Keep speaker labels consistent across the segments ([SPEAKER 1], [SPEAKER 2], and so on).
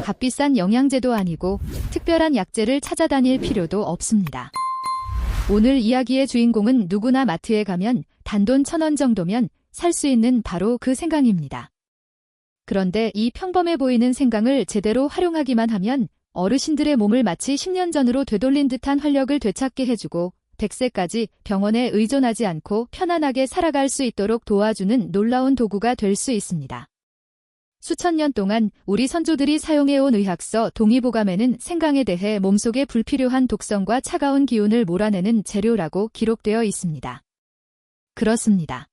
[SPEAKER 1] 값비싼 영양제도 아니고 특별한 약재를 찾아다닐 필요도 없습니다. 오늘 이야기의 주인공은 누구나 마트에 가면 단돈 1,000원 정도면 살 수 있는 바로 그 생강입니다. 그런데 이 평범해 보이는 생강을 제대로 활용하기만 하면 어르신들의 몸을 마치 10년 전으로 되돌린 듯한 활력을 되찾게 해주고 100세까지 병원에 의존하지 않고 편안하게 살아갈 수 있도록 도와주는 놀라운 도구가 될 수 있습니다. 수천 년 동안 우리 선조들이 사용해온 의학서 동의보감에는 생강에 대해 몸속에 불필요한 독성과 차가운 기운을 몰아내는 재료라고 기록되어 있습니다. 그렇습니다.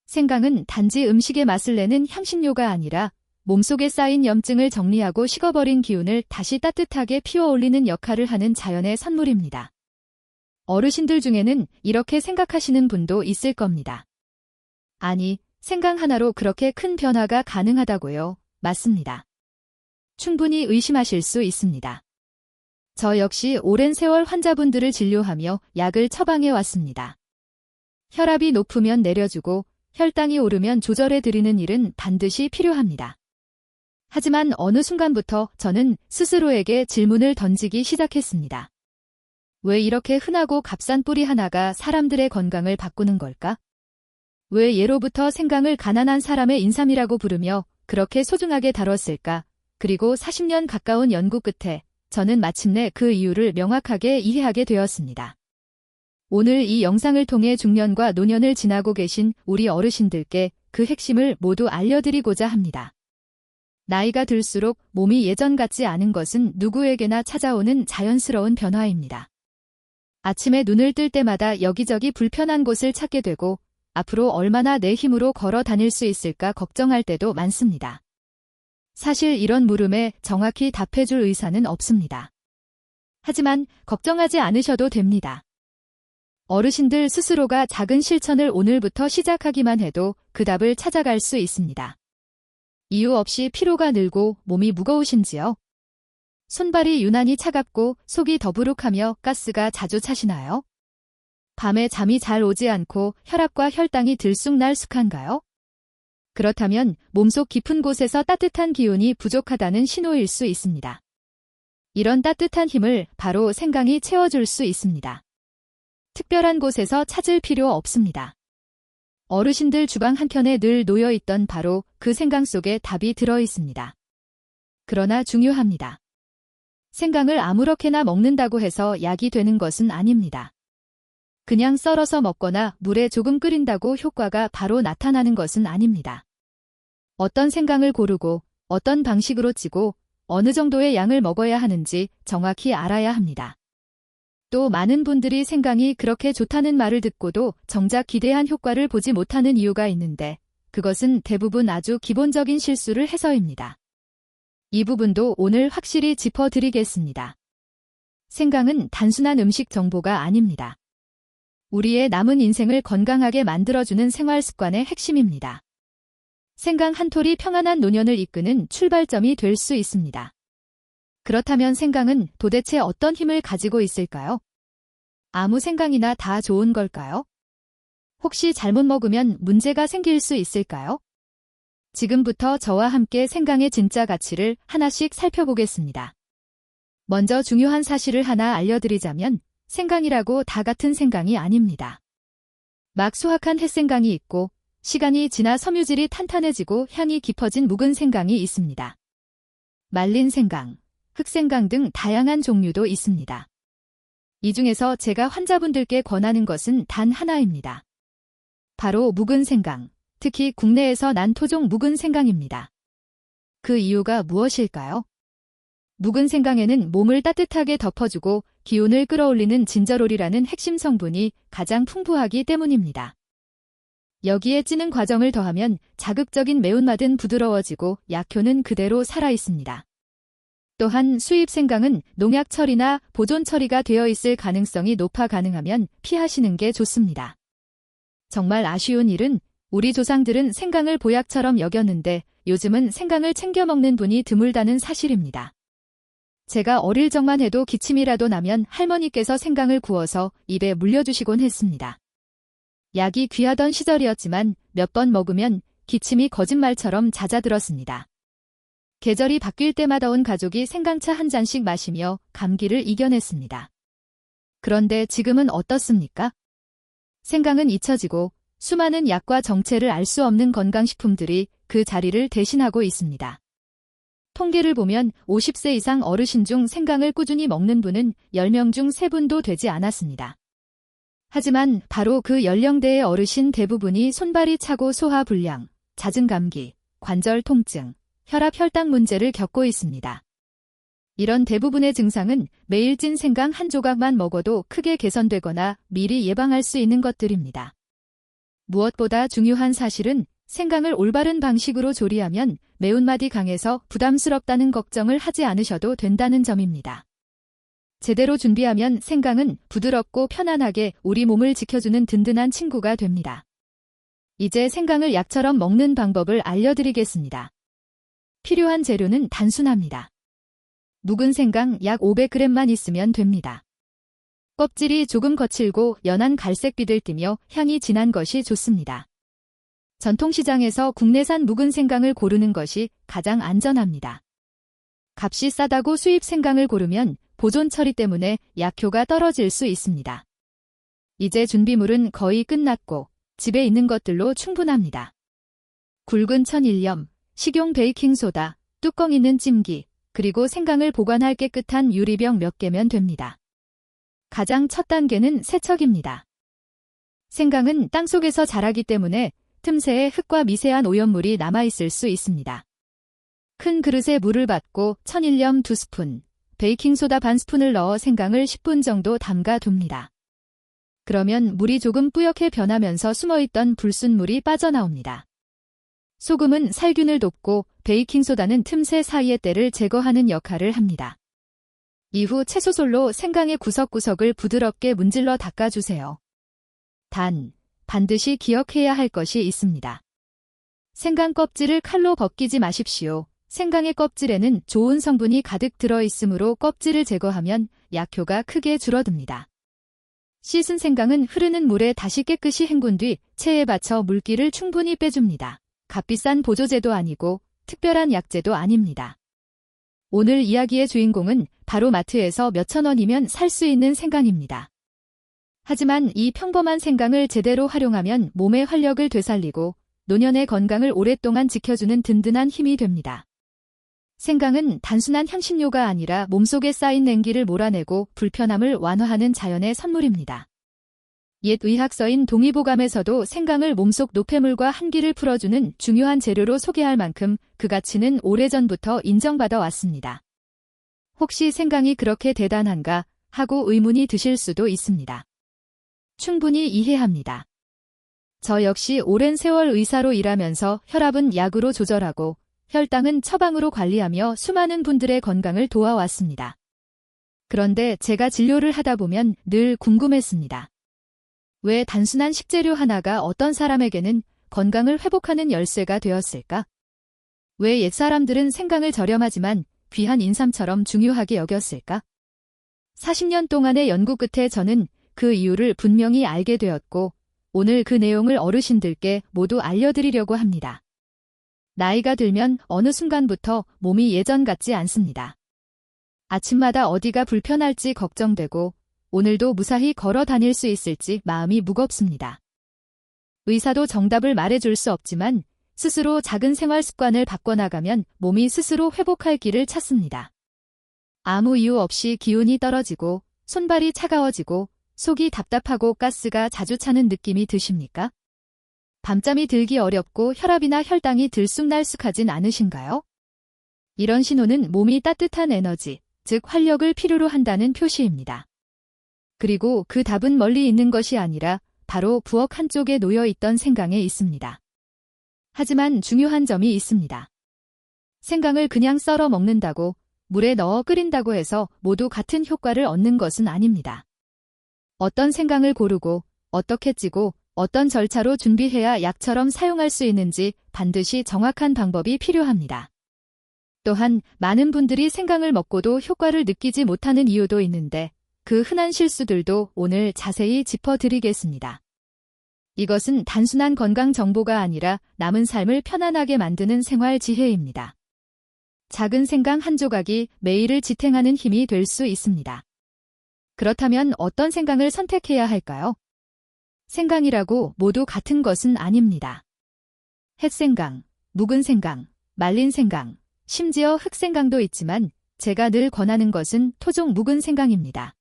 [SPEAKER 1] 생강은 단지 음식의 맛을 내는 향신료가 아니라 몸속에 쌓인 염증을 정리하고 식어버린 기운을 다시 따뜻하게 피워올리는 역할을 하는 자연의 선물입니다. 어르신들 중에는 이렇게 생각하시는 분도 있을 겁니다. 아니, 생강 하나로 그렇게 큰 변화가 가능하다고요? 맞습니다. 충분히 의심하실 수 있습니다. 저 역시 오랜 세월 환자분들을 진료하며 약을 처방해 왔습니다. 혈압이 높으면 내려주고 혈당이 오르면 조절해 드리는 일은 반드시 필요합니다. 하지만 어느 순간부터 저는 스스로에게 질문을 던지기 시작했습니다. 왜 이렇게 흔하고 값싼 뿌리 하나가 사람들의 건강을 바꾸는 걸까? 왜 예로부터 생강을 가난한 사람의 인삼이라고 부르며 그렇게 소중하게 다뤘을까? 그리고 40년 가까운 연구 끝에 저는 마침내 그 이유를 명확하게 이해하게 되었습니다. 오늘 이 영상을 통해 중년과 노년을 지나고 계신 우리 어르신들께 그 핵심을 모두 알려드리고자 합니다. 나이가 들수록 몸이 예전 같지 않은 것은 누구에게나 찾아오는 자연스러운 변화입니다. 아침에 눈을 뜰 때마다 여기저기 불편한 곳을 찾게 되고 앞으로 얼마나 내 힘으로 걸어 다닐 수 있을까 걱정할 때도 많습니다. 사실 이런 물음에 정확히 답해줄 의사는 없습니다. 하지만 걱정하지 않으셔도 됩니다. 어르신들 스스로가 작은 실천을 오늘부터 시작하기만 해도 그 답을 찾아갈 수 있습니다. 이유 없이 피로가 늘고 몸이 무거우신지요? 손발이 유난히 차갑고 속이 더부룩하며 가스가 자주 차시나요? 밤에 잠이 잘 오지 않고 혈압과 혈당이 들쑥날쑥한가요? 그렇다면 몸속 깊은 곳에서 따뜻한 기운이 부족하다는 신호일 수 있습니다. 이런 따뜻한 힘을 바로 생강이 채워줄 수 있습니다. 특별한 곳에서 찾을 필요 없습니다. 어르신들 주방 한켠에 늘 놓여있던 바로 그 생강 속에 답이 들어있습니다. 그러나 중요합니다. 생강을 아무렇게나 먹는다고 해서 약이 되는 것은 아닙니다. 그냥 썰어서 먹거나 물에 조금 끓인다고 효과가 바로 나타나는 것은 아닙니다. 어떤 생강을 고르고 어떤 방식으로 찌고 어느 정도의 양을 먹어야 하는지 정확히 알아야 합니다. 또 많은 분들이 생강이 그렇게 좋다는 말을 듣고도 정작 기대한 효과를 보지 못하는 이유가 있는데 그것은 대부분 아주 기본적인 실수를 해서입니다. 이 부분도 오늘 확실히 짚어드리겠습니다. 생강은 단순한 음식 정보가 아닙니다. 우리의 남은 인생을 건강하게 만들어주는 생활 습관의 핵심입니다. 생강 한 톨이 평안한 노년을 이끄는 출발점이 될 수 있습니다. 그렇다면 생강은 도대체 어떤 힘을 가지고 있을까요? 아무 생강이나 다 좋은 걸까요? 혹시 잘못 먹으면 문제가 생길 수 있을까요? 지금부터 저와 함께 생강의 진짜 가치를 하나씩 살펴보겠습니다. 먼저 중요한 사실을 하나 알려드리자면 생강이라고 다 같은 생강이 아닙니다. 막 수확한 햇생강이 있고 시간이 지나 섬유질이 탄탄해지고 향이 깊어진 묵은 생강이 있습니다. 말린 생강, 흑생강 등 다양한 종류도 있습니다. 이 중에서 제가 환자분들께 권하는 것은 단 하나입니다. 바로 묵은 생강, 특히 국내에서 난 토종 묵은 생강입니다. 그 이유가 무엇일까요? 묵은 생강에는 몸을 따뜻하게 덮어주고 기운을 끌어올리는 진저롤이라는 핵심 성분이 가장 풍부하기 때문입니다. 여기에 찌는 과정을 더하면 자극적인 매운맛은 부드러워지고 약효는 그대로 살아있습니다. 또한 수입 생강은 농약 처리나 보존 처리가 되어 있을 가능성이 높아 가능하면 피하시는 게 좋습니다. 정말 아쉬운 일은 우리 조상들은 생강을 보약처럼 여겼는데 요즘은 생강을 챙겨 먹는 분이 드물다는 사실입니다. 제가 어릴 적만 해도 기침이라도 나면 할머니께서 생강을 구워서 입에 물려주시곤 했습니다. 약이 귀하던 시절이었지만 몇 번 먹으면 기침이 거짓말처럼 잦아들었습니다. 계절이 바뀔 때마다 온 가족이 생강차 한 잔씩 마시며 감기를 이겨냈습니다. 그런데 지금은 어떻습니까? 생강은 잊혀지고 수많은 약과 정체를 알 수 없는 건강식품들이 그 자리를 대신하고 있습니다. 통계를 보면 50세 이상 어르신 중 생강을 꾸준히 먹는 분은 10명 중 3분도 되지 않았습니다. 하지만 바로 그 연령대의 어르신 대부분이 손발이 차고 소화불량, 잦은 감기, 관절 통증, 혈압 혈당 문제를 겪고 있습니다. 이런 대부분의 증상은 매일 찐 생강 한 조각만 먹어도 크게 개선되거나 미리 예방할 수 있는 것들입니다. 무엇보다 중요한 사실은 생강을 올바른 방식으로 조리하면 매운맛이 강해서 부담스럽다는 걱정을 하지 않으셔도 된다는 점입니다. 제대로 준비하면 생강은 부드럽고 편안하게 우리 몸을 지켜주는 든든한 친구가 됩니다. 이제 생강을 약처럼 먹는 방법을 알려드리겠습니다. 필요한 재료는 단순합니다. 묵은 생강 약 500g만 있으면 됩니다. 껍질이 조금 거칠고 연한 갈색빛을 띠며 향이 진한 것이 좋습니다. 전통시장에서 국내산 묵은 생강을 고르는 것이 가장 안전합니다. 값이 싸다고 수입 생강을 고르면 보존 처리 때문에 약효가 떨어질 수 있습니다. 이제 준비물은 거의 끝났고 집에 있는 것들로 충분합니다. 굵은 천일염, 식용 베이킹소다, 뚜껑 있는 찜기, 그리고 생강을 보관할 깨끗한 유리병 몇 개면 됩니다. 가장 첫 단계는 세척입니다. 생강은 땅속에서 자라기 때문에 틈새에 흙과 미세한 오염물이 남아있을 수 있습니다. 큰 그릇에 물을 붓고 천일염 2스푼, 베이킹소다 반 스푼을 넣어 생강을 10분 정도 담가둡니다. 그러면 물이 조금 뿌옇게 변하면서 숨어있던 불순물이 빠져나옵니다. 소금은 살균을 돕고 베이킹소다는 틈새 사이의 때를 제거하는 역할을 합니다. 이후 채소솔로 생강의 구석구석을 부드럽게 문질러 닦아주세요. 단, 반드시 기억해야 할 것이 있습니다. 생강 껍질을 칼로 벗기지 마십시오. 생강의 껍질에는 좋은 성분이 가득 들어있으므로 껍질을 제거하면 약효가 크게 줄어듭니다. 씻은 생강은 흐르는 물에 다시 깨끗이 헹군 뒤 체에 받쳐 물기를 충분히 빼줍니다. 값비싼 보조제도 아니고 특별한 약재도 아닙니다. 오늘 이야기의 주인공은 바로 마트에서 몇천 원이면 살 수 있는 생강입니다. 하지만 이 평범한 생강을 제대로 활용하면 몸의 활력을 되살리고 노년의 건강을 오랫동안 지켜주는 든든한 힘이 됩니다. 생강은 단순한 향신료가 아니라 몸속에 쌓인 냉기를 몰아내고 불편함을 완화하는 자연의 선물입니다. 옛 의학서인 동의보감에서도 생강을 몸속 노폐물과 한기를 풀어주는 중요한 재료로 소개할 만큼 그 가치는 오래전부터 인정받아 왔습니다. 혹시 생강이 그렇게 대단한가 하고 의문이 드실 수도 있습니다. 충분히 이해합니다. 저 역시 오랜 세월 의사로 일하면서 혈압은 약으로 조절하고 혈당은 처방으로 관리하며 수많은 분들의 건강을 도와왔습니다. 그런데 제가 진료를 하다 보면 늘 궁금했습니다. 왜 단순한 식재료 하나가 어떤 사람에게는 건강을 회복하는 열쇠가 되었을까? 왜 옛사람들은 생강을 저렴하지만 귀한 인삼처럼 중요하게 여겼을까? 40년 동안의 연구 끝에 저는 그 이유를 분명히 알게 되었고 오늘 그 내용을 어르신들께 모두 알려드리려고 합니다. 나이가 들면 어느 순간부터 몸이 예전 같지 않습니다. 아침마다 어디가 불편할지 걱정되고 오늘도 무사히 걸어 다닐 수 있을지 마음이 무겁습니다. 의사도 정답을 말해줄 수 없지만 스스로 작은 생활 습관을 바꿔나가면 몸이 스스로 회복할 길을 찾습니다. 아무 이유 없이 기운이 떨어지고 손발이 차가워지고 속이 답답하고 가스가 자주 차는 느낌이 드십니까? 밤잠이 들기 어렵고 혈압이나 혈당이 들쑥날쑥하진 않으신가요? 이런 신호는 몸이 따뜻한 에너지, 즉 활력을 필요로 한다는 표시입니다. 그리고 그 답은 멀리 있는 것이 아니라 바로 부엌 한쪽에 놓여 있던 생강에 있습니다. 하지만 중요한 점이 있습니다. 생강을 그냥 썰어 먹는다고 물에 넣어 끓인다고 해서 모두 같은 효과를 얻는 것은 아닙니다. 어떤 생강을 고르고 어떻게 찌고 어떤 절차로 준비해야 약처럼 사용할 수 있는지 반드시 정확한 방법이 필요합니다. 또한 많은 분들이 생강을 먹고도 효과를 느끼지 못하는 이유도 있는데 그 흔한 실수들도 오늘 자세히 짚어드리겠습니다. 이것은 단순한 건강 정보가 아니라 남은 삶을 편안하게 만드는 생활 지혜입니다. 작은 생강 한 조각이 매일을 지탱하는 힘이 될 수 있습니다. 그렇다면 어떤 생강을 선택해야 할까요? 생강이라고 모두 같은 것은 아닙니다. 햇생강, 묵은 생강, 말린 생강, 심지어 흑생강도 있지만 제가 늘 권하는 것은 토종 묵은 생강입니다.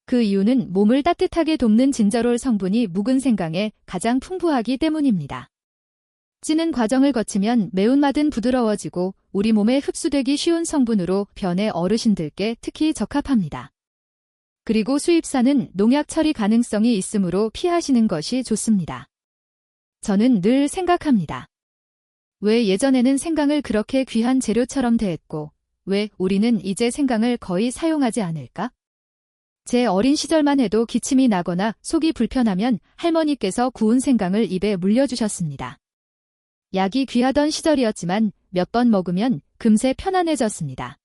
[SPEAKER 1] 그 이유는 몸을 따뜻하게 돕는 진저롤 성분이 묵은 생강에 가장 풍부하기 때문입니다. 찌는 과정을 거치면 매운맛은 부드러워지고 우리 몸에 흡수되기 쉬운 성분으로 변해 어르신들께 특히 적합합니다. 그리고 수입산은 농약 처리 가능성이 있으므로 피하시는 것이 좋습니다. 저는 늘 생각합니다. 왜 예전에는 생강을 그렇게 귀한 재료처럼 대했고 왜 우리는 이제 생강을 거의 사용하지 않을까? 제 어린 시절만 해도 기침이 나거나 속이 불편하면 할머니께서 구운 생강을 입에 물려주셨습니다. 약이 귀하던 시절이었지만 몇 번 먹으면 금세 편안해졌습니다.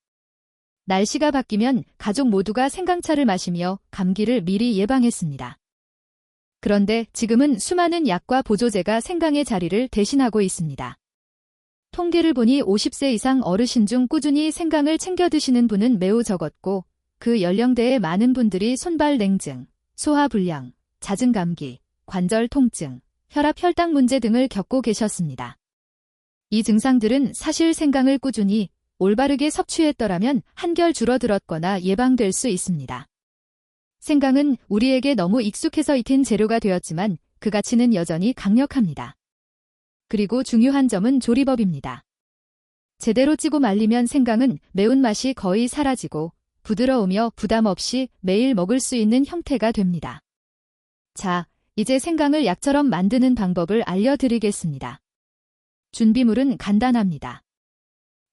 [SPEAKER 1] 날씨가 바뀌면 가족 모두가 생강차를 마시며 감기를 미리 예방했습니다. 그런데 지금은 수많은 약과 보조제가 생강의 자리를 대신하고 있습니다. 통계를 보니 50세 이상 어르신 중 꾸준히 생강을 챙겨 드시는 분은 매우 적었고 그 연령대의 많은 분들이 손발 냉증, 소화불량, 잦은 감기, 관절 통증, 혈압 혈당 문제 등을 겪고 계셨습니다. 이 증상들은 사실 생강을 꾸준히 올바르게 섭취했더라면 한결 줄어들었거나 예방될 수 있습니다. 생강은 우리에게 너무 익숙해서 익힌 재료가 되었지만 그 가치는 여전히 강력합니다. 그리고 중요한 점은 조리법입니다. 제대로 찌고 말리면 생강은 매운맛이 거의 사라지고 부드러우며 부담 없이 매일 먹을 수 있는 형태가 됩니다. 자, 이제 생강을 약처럼 만드는 방법을 알려드리겠습니다. 준비물은 간단합니다.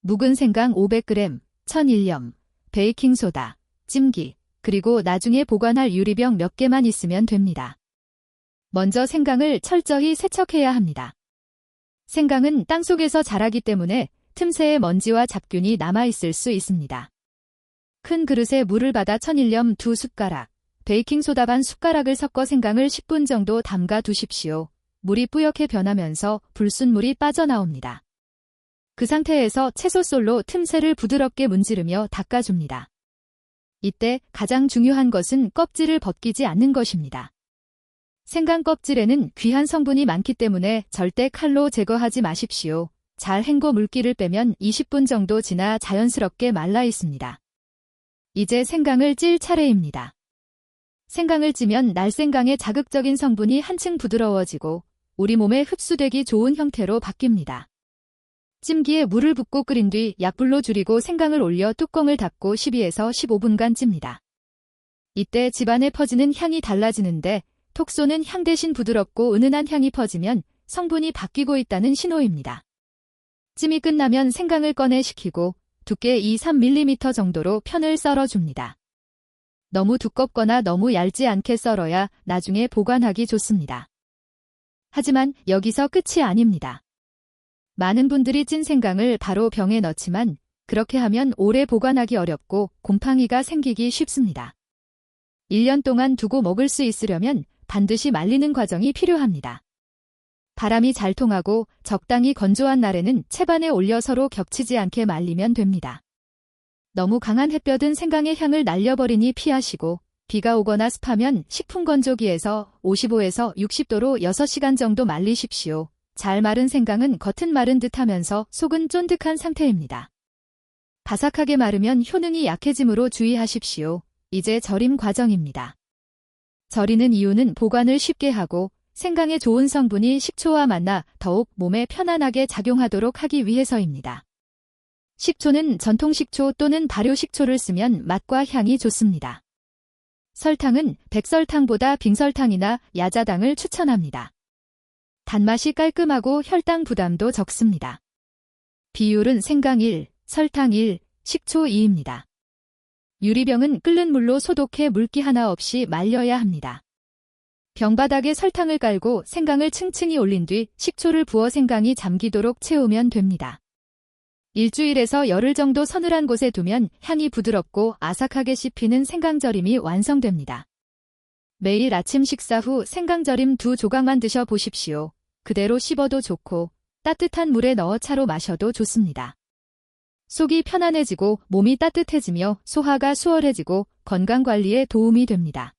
[SPEAKER 1] 묵은 생강 500g, 천일염, 베이킹소다, 찜기, 그리고 나중에 보관할 유리병 몇 개만 있으면 됩니다. 먼저 생강을 철저히 세척해야 합니다. 생강은 땅속에서 자라기 때문에 틈새에 먼지와 잡균이 남아있을 수 있습니다. 큰 그릇에 물을 받아 천일염 2숟가락, 베이킹소다 반 숟가락을 섞어 생강을 10분 정도 담가 두십시오. 물이 뿌옇게 변하면서 불순물이 빠져나옵니다. 그 상태에서 채소솔로 틈새를 부드럽게 문지르며 닦아줍니다. 이때 가장 중요한 것은 껍질을 벗기지 않는 것입니다. 생강 껍질에는 귀한 성분이 많기 때문에 절대 칼로 제거하지 마십시오. 잘 헹궈 물기를 빼면 20분 정도 지나 자연스럽게 말라 있습니다. 이제 생강을 찔 차례입니다. 생강을 찌면 날생강의 자극적인 성분이 한층 부드러워지고 우리 몸에 흡수되기 좋은 형태로 바뀝니다. 찜기에 물을 붓고 끓인 뒤 약불로 줄이고 생강을 올려 뚜껑을 닫고 12에서 15분간 찝니다. 이때 집안에 퍼지는 향이 달라지는데 톡 쏘는 향 대신 부드럽고 은은한 향이 퍼지면 성분이 바뀌고 있다는 신호입니다. 찜이 끝나면 생강을 꺼내 식히고 두께 2-3mm 정도로 편을 썰어줍니다. 너무 두껍거나 너무 얇지 않게 썰어야 나중에 보관하기 좋습니다. 하지만 여기서 끝이 아닙니다. 많은 분들이 찐 생강을 바로 병에 넣지만 그렇게 하면 오래 보관하기 어렵고 곰팡이가 생기기 쉽습니다. 1년 동안 두고 먹을 수 있으려면 반드시 말리는 과정이 필요합니다. 바람이 잘 통하고 적당히 건조한 날에는 채반에 올려 서로 겹치지 않게 말리면 됩니다. 너무 강한 햇볕은 생강의 향을 날려버리니 피하시고 비가 오거나 습하면 식품건조기에서 55에서 60도로 6시간 정도 말리십시오. 잘 마른 생강은 겉은 마른 듯하면서 속은 쫀득한 상태입니다. 바삭하게 마르면 효능이 약해지므로 주의하십시오. 이제 절임 과정입니다. 절이는 이유는 보관을 쉽게 하고 생강의 좋은 성분이 식초와 만나 더욱 몸에 편안하게 작용하도록 하기 위해서입니다. 식초는 전통 식초 또는 발효 식초를 쓰면 맛과 향이 좋습니다. 설탕은 백설탕보다 빙설탕이나 야자당을 추천합니다. 단맛이 깔끔하고 혈당 부담도 적습니다. 비율은 생강 1, 설탕 1, 식초 2입니다. 유리병은 끓는 물로 소독해 물기 하나 없이 말려야 합니다. 병바닥에 설탕을 깔고 생강을 층층이 올린 뒤 식초를 부어 생강이 잠기도록 채우면 됩니다. 일주일에서 열흘 정도 서늘한 곳에 두면 향이 부드럽고 아삭하게 씹히는 생강절임이 완성됩니다. 매일 아침 식사 후 생강절임 2조각만 드셔보십시오. 그대로 씹어도 좋고 따뜻한 물에 넣어 차로 마셔도 좋습니다. 속이 편안해지고 몸이 따뜻해지며 소화가 수월해지고 건강관리에 도움이 됩니다.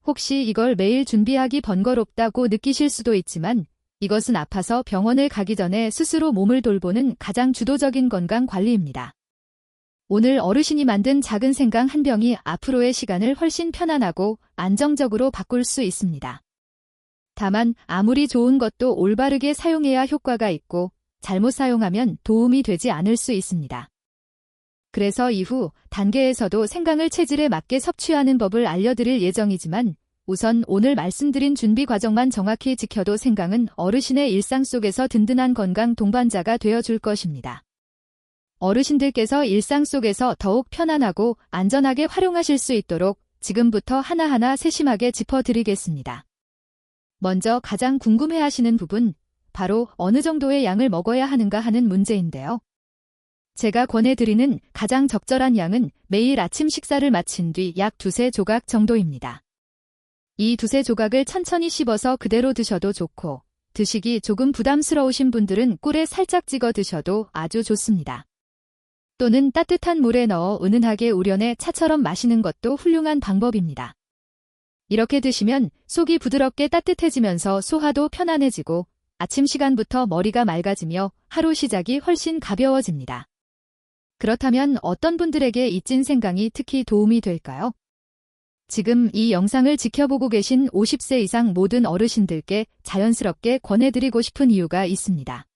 [SPEAKER 1] 혹시 이걸 매일 준비하기 번거롭다고 느끼실 수도 있지만 이것은 아파서 병원을 가기 전에 스스로 몸을 돌보는 가장 주도적인 건강관리입니다. 오늘 어르신이 만든 작은 생강 한 병이 앞으로의 시간을 훨씬 편안하고 안정적으로 바꿀 수 있습니다. 다만 아무리 좋은 것도 올바르게 사용해야 효과가 있고 잘못 사용하면 도움이 되지 않을 수 있습니다. 그래서 이후 단계에서도 생강을 체질에 맞게 섭취하는 법을 알려드릴 예정이지만 우선 오늘 말씀드린 준비 과정만 정확히 지켜도 생강은 어르신의 일상 속에서 든든한 건강 동반자가 되어줄 것입니다. 어르신들께서 일상 속에서 더욱 편안하고 안전하게 활용하실 수 있도록 지금부터 하나하나 세심하게 짚어드리겠습니다. 먼저 가장 궁금해하시는 부분, 바로 어느 정도의 양을 먹어야 하는가 하는 문제인데요. 제가 권해드리는 가장 적절한 양은 매일 아침 식사를 마친 뒤 약 2-3조각 정도입니다. 이 2-3조각을 천천히 씹어서 그대로 드셔도 좋고, 드시기 조금 부담스러우신 분들은 꿀에 살짝 찍어 드셔도 아주 좋습니다. 또는 따뜻한 물에 넣어 은은하게 우려내 차처럼 마시는 것도 훌륭한 방법입니다. 이렇게 드시면 속이 부드럽게 따뜻해지면서 소화도 편안해지고 아침 시간부터 머리가 맑아지며 하루 시작이 훨씬 가벼워집니다. 그렇다면 어떤 분들에게 이 찐 생강이 특히 도움이 될까요? 지금 이 영상을 지켜보고 계신 50세 이상 모든 어르신들께 자연스럽게 권해드리고 싶은 이유가 있습니다.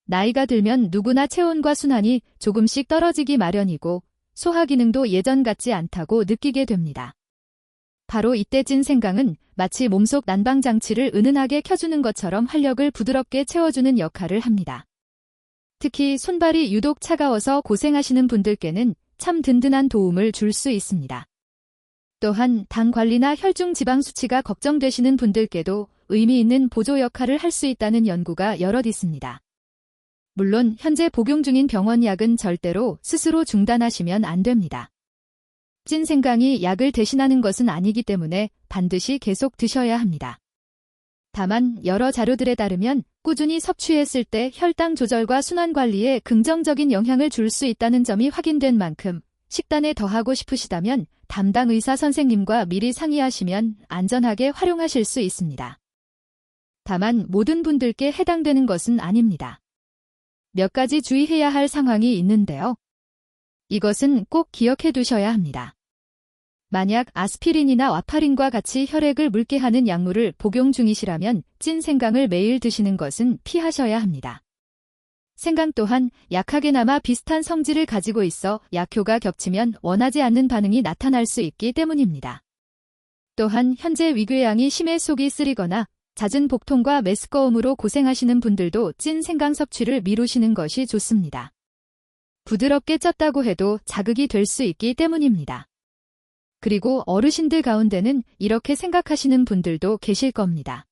[SPEAKER 1] 나이가 들면 누구나 체온과 순환이 조금씩 떨어지기 마련이고 소화 기능도 예전 같지 않다고 느끼게 됩니다. 바로 이때 찐 생강은 마치 몸속 난방장치를 은은하게 켜주는 것처럼 활력을 부드럽게 채워주는 역할을 합니다. 특히 손발이 유독 차가워서 고생하시는 분들께는 참 든든한 도움을 줄 수 있습니다. 또한 당 관리나 혈중 지방 수치가 걱정되시는 분들께도 의미 있는 보조 역할을 할 수 있다는 연구가 여럿 있습니다. 물론 현재 복용 중인 병원 약은 절대로 스스로 중단하시면 안 됩니다. 찐 생강이 약을 대신하는 것은 아니기 때문에 반드시 계속 드셔야 합니다. 다만 여러 자료들에 따르면 꾸준히 섭취했을 때 혈당 조절과 순환 관리에 긍정적인 영향을 줄 수 있다는 점이 확인된 만큼 식단에 더하고 싶으시다면 담당 의사 선생님과 미리 상의하시면 안전하게 활용하실 수 있습니다. 다만 모든 분들께 해당되는 것은 아닙니다. 몇 가지 주의해야 할 상황이 있는데요. 이것은 꼭 기억해 두셔야 합니다. 만약 아스피린이나 와파린과 같이 혈액을 묽게 하는 약물을 복용 중이시라면 찐 생강을 매일 드시는 것은 피하셔야 합니다. 생강 또한 약하게나마 비슷한 성질을 가지고 있어 약효가 겹치면 원하지 않는 반응이 나타날 수 있기 때문입니다. 또한 현재 위궤양이 심해 속이 쓰리거나 잦은 복통과 메스꺼움으로 고생하시는 분들도 찐 생강 섭취를 미루시는 것이 좋습니다. 부드럽게 쪘다고 해도 자극이 될 수 있기 때문입니다. 그리고 어르신들 가운데는 이렇게 생각하시는 분들도 계실 겁니다.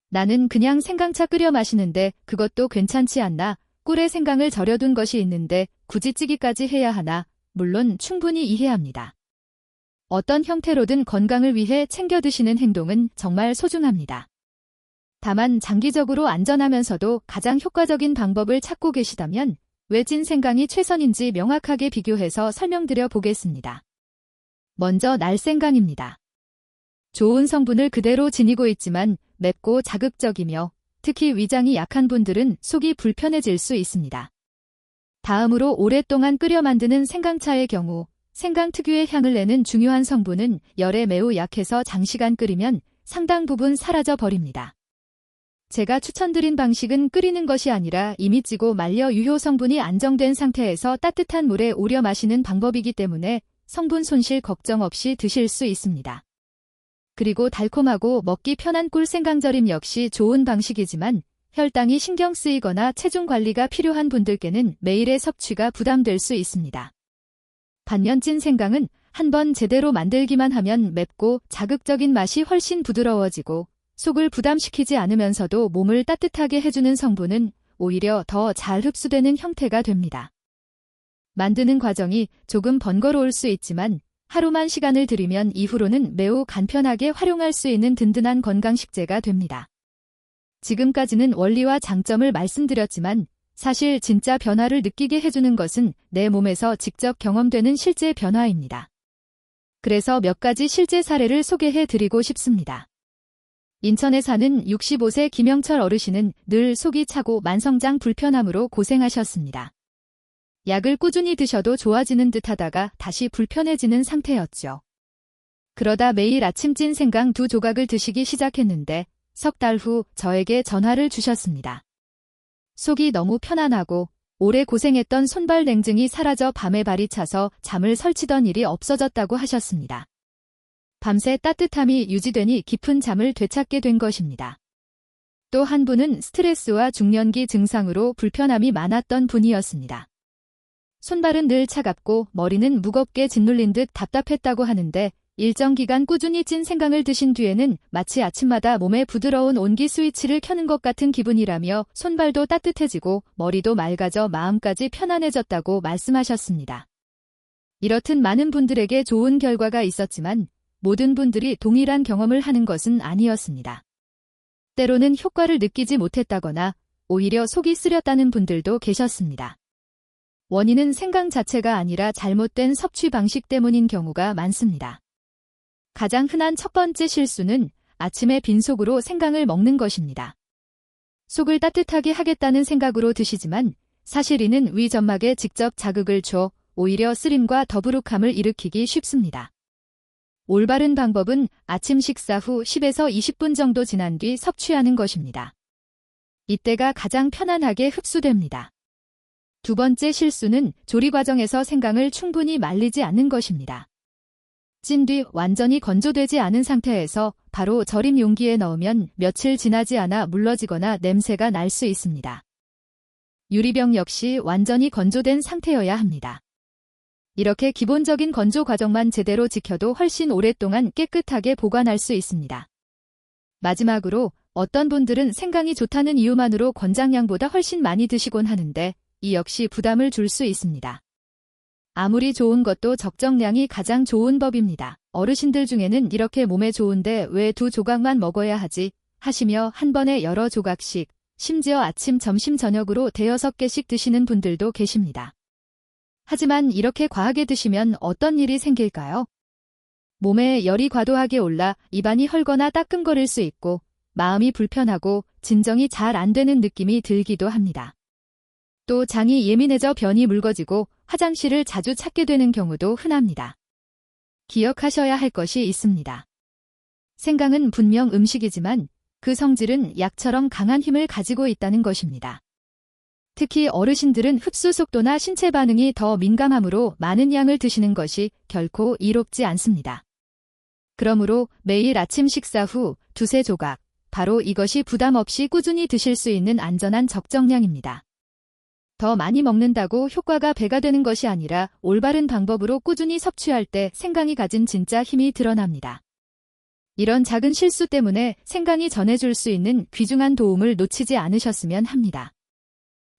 [SPEAKER 1] 나는 그냥 생강차 끓여 마시는데 그것도 괜찮지 않나? 꿀에 생강을 절여둔 것이 있는데 굳이 찌기까지 해야 하나? 물론 충분히 이해합니다. 어떤 형태로든 건강을 위해 챙겨 드시는 행동은 정말 소중합니다. 다만 장기적으로 안전하면서도 가장 효과적인 방법을 찾고 계시다면 왜 찐 생강이 최선인지 명확하게 비교해서 설명드려 보겠습니다. 먼저 날생강입니다. 좋은 성분을 그대로 지니고 있지만 맵고 자극적이며 특히 위장이 약한 분들은 속이 불편해질 수 있습니다. 다음으로 오랫동안 끓여 만드는 생강차의 경우 생강 특유의 향을 내는 중요한 성분은 열에 매우 약해서 장시간 끓이면 상당 부분 사라져 버립니다. 제가 추천드린 방식은 끓이는 것이 아니라 이미 찌고 말려 유효 성분이 안정된 상태에서 따뜻한 물에 우려 마시는 방법이기 때문에 성분 손실 걱정 없이 드실 수 있습니다. 그리고 달콤하고 먹기 편한 꿀 생강절임 역시 좋은 방식이지만 혈당이 신경 쓰이거나 체중 관리가 필요한 분들께는 매일의 섭취가 부담될 수 있습니다. 반면 찐 생강은 한번 제대로 만들기만 하면 맵고 자극적인 맛이 훨씬 부드러워지고 속을 부담시키지 않으면서도 몸을 따뜻하게 해주는 성분은 오히려 더 잘 흡수되는 형태가 됩니다. 만드는 과정이 조금 번거로울 수 있지만 하루만 시간을 들이면 이후로는 매우 간편하게 활용할 수 있는 든든한 건강식재가 됩니다. 지금까지는 원리와 장점을 말씀드렸지만 사실 진짜 변화를 느끼게 해주는 것은 내 몸에서 직접 경험되는 실제 변화입니다. 그래서 몇 가지 실제 사례를 소개해 드리고 싶습니다. 인천에 사는 65세 김영철 어르신은 늘 속이 차고 만성장 불편함으로 고생하셨습니다. 약을 꾸준히 드셔도 좋아지는 듯 하다가 다시 불편해지는 상태였죠. 그러다 매일 아침 찐 생강 2조각을 드시기 시작했는데 석 달 후 저에게 전화를 주셨습니다. 속이 너무 편안하고 오래 고생했던 손발 냉증이 사라져 밤에 발이 차서 잠을 설치던 일이 없어졌다고 하셨습니다. 밤새 따뜻함이 유지되니 깊은 잠을 되찾게 된 것입니다. 또 한 분은 스트레스와 중년기 증상으로 불편함이 많았던 분이었습니다. 손발은 늘 차갑고 머리는 무겁게 짓눌린 듯 답답했다고 하는데 일정 기간 꾸준히 찐 생강을 드신 뒤에는 마치 아침마다 몸에 부드러운 온기 스위치를 켜는 것 같은 기분이라며 손발도 따뜻해지고 머리도 맑아져 마음까지 편안해졌다고 말씀하셨습니다. 이렇듯 많은 분들에게 좋은 결과가 있었지만 모든 분들이 동일한 경험을 하는 것은 아니었습니다. 때로는 효과를 느끼지 못했다거나 오히려 속이 쓰렸다는 분들도 계셨습니다. 원인은 생강 자체가 아니라 잘못된 섭취 방식 때문인 경우가 많습니다. 가장 흔한 첫 번째 실수는 아침에 빈속으로 생강을 먹는 것입니다. 속을 따뜻하게 하겠다는 생각으로 드시지만 사실 이는 위 점막에 직접 자극을 줘 오히려 쓰림과 더부룩함을 일으키기 쉽습니다. 올바른 방법은 아침 식사 후 10에서 20분 정도 지난 뒤 섭취하는 것입니다. 이때가 가장 편안하게 흡수됩니다. 두 번째 실수는 조리 과정에서 생강을 충분히 말리지 않는 것입니다. 찐 뒤 완전히 건조되지 않은 상태에서 바로 절임 용기에 넣으면 며칠 지나지 않아 물러지거나 냄새가 날 수 있습니다. 유리병 역시 완전히 건조된 상태여야 합니다. 이렇게 기본적인 건조 과정만 제대로 지켜도 훨씬 오랫동안 깨끗하게 보관할 수 있습니다. 마지막으로 어떤 분들은 생강이 좋다는 이유만으로 권장량보다 훨씬 많이 드시곤 하는데 이 역시 부담을 줄 수 있습니다. 아무리 좋은 것도 적정량이 가장 좋은 법입니다. 어르신들 중에는 이렇게 몸에 좋은데 왜 2조각만 먹어야 하지 하시며 한 번에 여러 조각씩, 심지어 아침, 점심, 저녁으로 5-6개씩 드시는 분들도 계십니다. 하지만 이렇게 과하게 드시면 어떤 일이 생길까요? 몸에 열이 과도하게 올라 입안이 헐거나 따끔거릴 수 있고 마음이 불편하고 진정이 잘 안 되는 느낌이 들기도 합니다. 또 장이 예민해져 변이 묽어지고 화장실을 자주 찾게 되는 경우도 흔합니다. 기억하셔야 할 것이 있습니다. 생강은 분명 음식이지만 그 성질은 약처럼 강한 힘을 가지고 있다는 것입니다. 특히 어르신들은 흡수 속도나 신체 반응이 더 민감하므로 많은 양을 드시는 것이 결코 이롭지 않습니다. 그러므로 매일 아침 식사 후 2-3조각, 바로 이것이 부담 없이 꾸준히 드실 수 있는 안전한 적정량입니다. 더 많이 먹는다고 효과가 배가 되는 것이 아니라 올바른 방법으로 꾸준히 섭취할 때 생강이 가진 진짜 힘이 드러납니다. 이런 작은 실수 때문에 생강이 전해줄 수 있는 귀중한 도움을 놓치지 않으셨으면 합니다.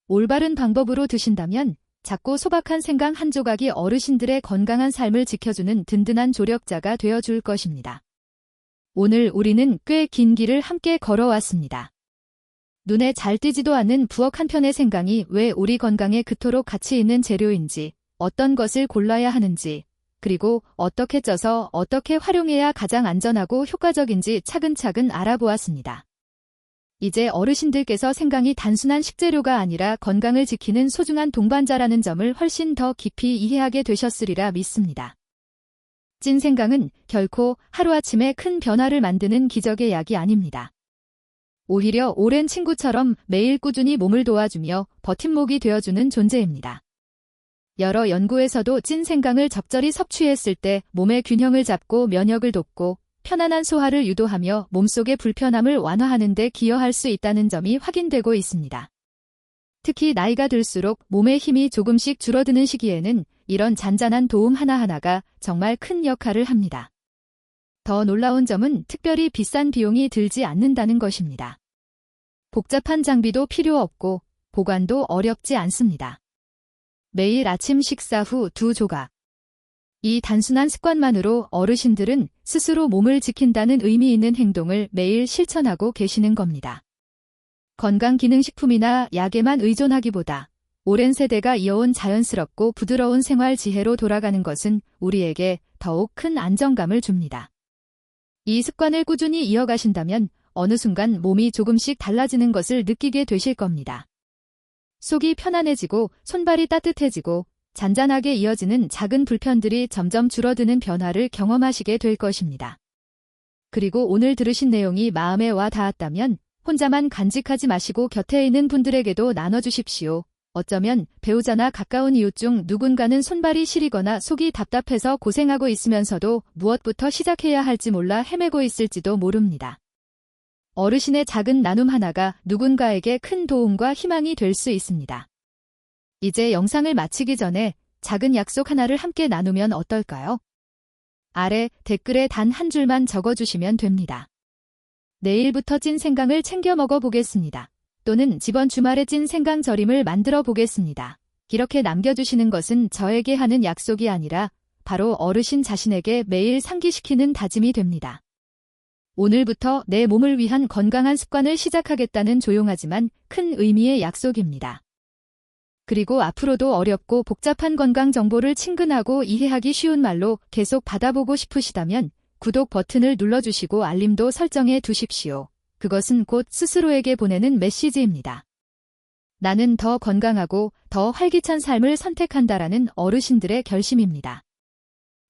[SPEAKER 1] 올바른 방법으로 드신다면 작고 소박한 생강 한 조각이 어르신들의 건강한 삶을 지켜주는 든든한 조력자가 되어줄 것입니다. 오늘 우리는 꽤 긴 길을 함께 걸어왔습니다. 눈에 잘 띄지도 않는 부엌 한편의 생강이 왜 우리 건강에 그토록 가치 있는 재료인지, 어떤 것을 골라야 하는지, 그리고 어떻게 쪄서 어떻게 활용해야 가장 안전하고 효과적인지 차근차근 알아보았습니다. 이제 어르신들께서 생강이 단순한 식재료가 아니라 건강을 지키는 소중한 동반자라는 점을 훨씬 더 깊이 이해하게 되셨으리라 믿습니다. 찐 생강은 결코 하루아침에 큰 변화를 만드는 기적의 약이 아닙니다. 오히려 오랜 친구처럼 매일 꾸준히 몸을 도와주며 버팀목이 되어주는 존재입니다. 여러 연구에서도 찐 생강을 적절히 섭취했을 때 몸의 균형을 잡고 면역을 돕고 편안한 소화를 유도하며 몸속의 불편함을 완화하는 데 기여할 수 있다는 점이 확인되고 있습니다. 특히 나이가 들수록 몸의 힘이 조금씩 줄어드는 시기에는 이런 잔잔한 도움 하나하나가 정말 큰 역할을 합니다. 더 놀라운 점은 특별히 비싼 비용이 들지 않는다는 것입니다. 복잡한 장비도 필요 없고 보관도 어렵지 않습니다. 매일 아침 식사 후 2조각. 이 단순한 습관만으로 어르신들은 스스로 몸을 지킨다는 의미 있는 행동을 매일 실천하고 계시는 겁니다. 건강기능식품이나 약에만 의존하기보다 오랜 세대가 이어온 자연스럽고 부드러운 생활 지혜로 돌아가는 것은 우리에게 더욱 큰 안정감을 줍니다. 이 습관을 꾸준히 이어가신다면 어느 순간 몸이 조금씩 달라지는 것을 느끼게 되실 겁니다. 속이 편안해지고 손발이 따뜻해지고 잔잔하게 이어지는 작은 불편들이 점점 줄어드는 변화를 경험하시게 될 것입니다. 그리고 오늘 들으신 내용이 마음에 와 닿았다면 혼자만 간직하지 마시고 곁에 있는 분들에게도 나눠주십시오. 어쩌면 배우자나 가까운 이웃 중 누군가는 손발이 시리거나 속이 답답해서 고생하고 있으면서도 무엇부터 시작해야 할지 몰라 헤매고 있을지도 모릅니다. 어르신의 작은 나눔 하나가 누군가에게 큰 도움과 희망이 될 수 있습니다. 이제 영상을 마치기 전에 작은 약속 하나를 함께 나누면 어떨까요? 아래 댓글에 단 한 줄만 적어주시면 됩니다. 내일부터 찐 생강을 챙겨 먹어보겠습니다. 또는 이번 주말에 찐 생강 절임을 만들어 보겠습니다. 이렇게 남겨주시는 것은 저에게 하는 약속이 아니라 바로 어르신 자신에게 매일 상기시키는 다짐이 됩니다. 오늘부터 내 몸을 위한 건강한 습관을 시작하겠다는 조용하지만 큰 의미의 약속입니다. 그리고 앞으로도 어렵고 복잡한 건강 정보를 친근하고 이해하기 쉬운 말로 계속 받아보고 싶으시다면 구독 버튼을 눌러주시고 알림도 설정해 두십시오. 그것은 곧 스스로에게 보내는 메시지입니다. 나는 더 건강하고 더 활기찬 삶을 선택한다라는 어르신들의 결심입니다.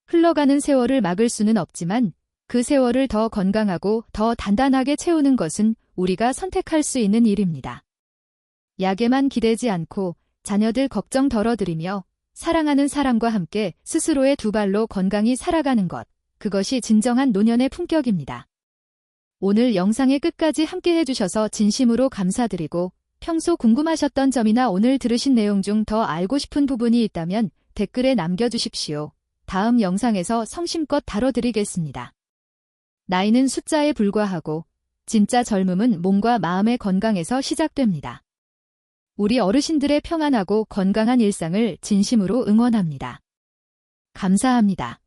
[SPEAKER 1] 흘러가는 세월을 막을 수는 없지만 그 세월을 더 건강하고 더 단단하게 채우는 것은 우리가 선택할 수 있는 일입니다. 약에만 기대지 않고 자녀들 걱정 덜어드리며 사랑하는 사람과 함께 스스로의 두 발로 건강히 살아가는 것, 그것이 진정한 노년의 품격입니다. 오늘 영상의 끝까지 함께 해주셔서 진심으로 감사드리고 평소 궁금하셨던 점이나 오늘 들으신 내용 중 더 알고 싶은 부분이 있다면 댓글에 남겨주십시오. 다음 영상에서 성심껏 다뤄드리겠습니다. 나이는 숫자에 불과하고 진짜 젊음은 몸과 마음의 건강에서 시작됩니다. 우리 어르신들의 평안하고 건강한 일상을 진심으로 응원합니다. 감사합니다.